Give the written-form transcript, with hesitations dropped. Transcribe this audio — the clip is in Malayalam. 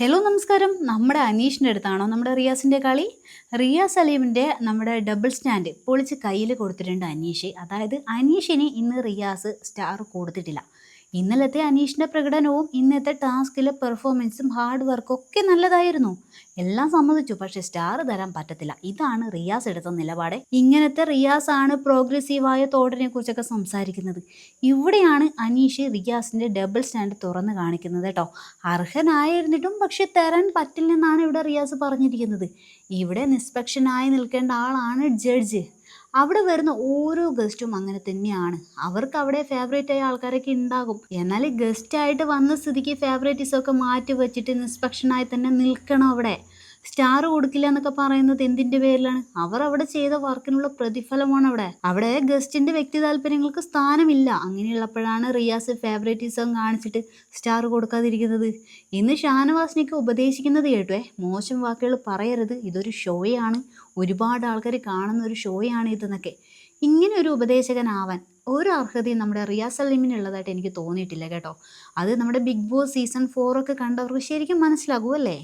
ഹലോ നമസ്കാരം. നമ്മുടെ അനീഷിൻ്റെ അടുത്താണോ നമ്മുടെ റിയാസിൻ്റെ കളി? റിയാസ് സലീമിൻ്റെ നമ്മുടെ ഡബിൾ സ്റ്റാൻഡ് പൊളിച്ച് കയ്യിൽ കൊടുത്തിട്ടുണ്ട് അനീഷ്. അതായത് അനീഷിന് ഇന്ന് റിയാസ് സ്റ്റാർ കൊടുത്തിട്ടില്ല. ഇന്നലത്തെ അനീഷിൻ്റെ പ്രകടനവും ഇന്നത്തെ ടാസ്കിലെ പെർഫോമൻസും ഹാർഡ് വർക്കും ഒക്കെ നല്ലതായിരുന്നു. എല്ലാം സമ്മതിച്ചു. പക്ഷെ സ്റ്റാർ തരാൻ പറ്റത്തില്ല. ഇതാണ് റിയാസ് എടുത്ത നിലപാട്. ഇങ്ങനത്തെ റിയാസ് ആണ് പ്രോഗ്രസീവായ തോടിനെ കുറിച്ചൊക്കെ സംസാരിക്കുന്നത്. ഇവിടെയാണ് അനീഷ് റിയാസിൻ്റെ ഡബിൾ സ്റ്റാൻഡ് തുറന്ന് കാണിക്കുന്നത് കേട്ടോ. അർഹനായിരുന്നിട്ടും പക്ഷെ തരാൻ പറ്റില്ലെന്നാണ് ഇവിടെ റിയാസ് പറഞ്ഞിരിക്കുന്നത്. ഇവിടെ നിഷ്പക്ഷനായി നിൽക്കേണ്ട ആളാണ് ജഡ്ജ്. അവിടെ വരുന്ന ഓരോ ഗസ്റ്റും അങ്ങനെ തന്നെയാണ്. അവർക്ക് അവിടെ ഫേവറേറ്റ് ആയ ആൾക്കാരൊക്കെ ഉണ്ടാകും. എന്നാൽ ഗസ്റ്റായിട്ട് വന്ന സ്ഥിതിക്ക് ഫേവറേറ്റിസമൊക്കെ മാറ്റി വെച്ചിട്ട് നിഷ്പക്ഷനായി തന്നെ നിൽക്കണം. അവിടെ സ്റ്റാർ കൊടുക്കില്ല എന്നൊക്കെ പറയുന്നത് എന്തിന്റെ പേരിലാണ്? അവർ അവിടെ ചെയ്ത വർക്കിനുള്ള പ്രതിഫലമാണ്. അവിടെ ഗസ്റ്റിന്റെ വ്യക്തി താല്പര്യങ്ങൾക്ക് സ്ഥാനമില്ല. അങ്ങനെയുള്ളപ്പോഴാണ് റിയാസ് ഫേവറേറ്റിസം കാണിച്ചിട്ട് സ്റ്റാർ കൊടുക്കാതിരിക്കുന്നത്. ഇന്ന് ഷാനവാസിനൊക്കെ ഉപദേശിക്കുന്നത് കേട്ടുവേ, മോശം വാക്കുകൾ പറയരുത്, ഇതൊരു ഷോയാണ്, ഒരുപാട് ആൾക്കാർ കാണുന്ന ഒരു ഷോയാണ് ഇതെന്നൊക്കെ. ഇങ്ങനെ ഒരു ഉപദേശകനാവാൻ ഒരു അർഹതയും നമ്മുടെ റിയാസ് സലീമിനുള്ളതായിട്ട് എനിക്ക് തോന്നിയിട്ടില്ല കേട്ടോ. അത് നമ്മുടെ ബിഗ് ബോസ് സീസൺ 4 ഒക്കെ കണ്ടവർക്ക് ശരിക്കും മനസ്സിലാകുമല്ലേ.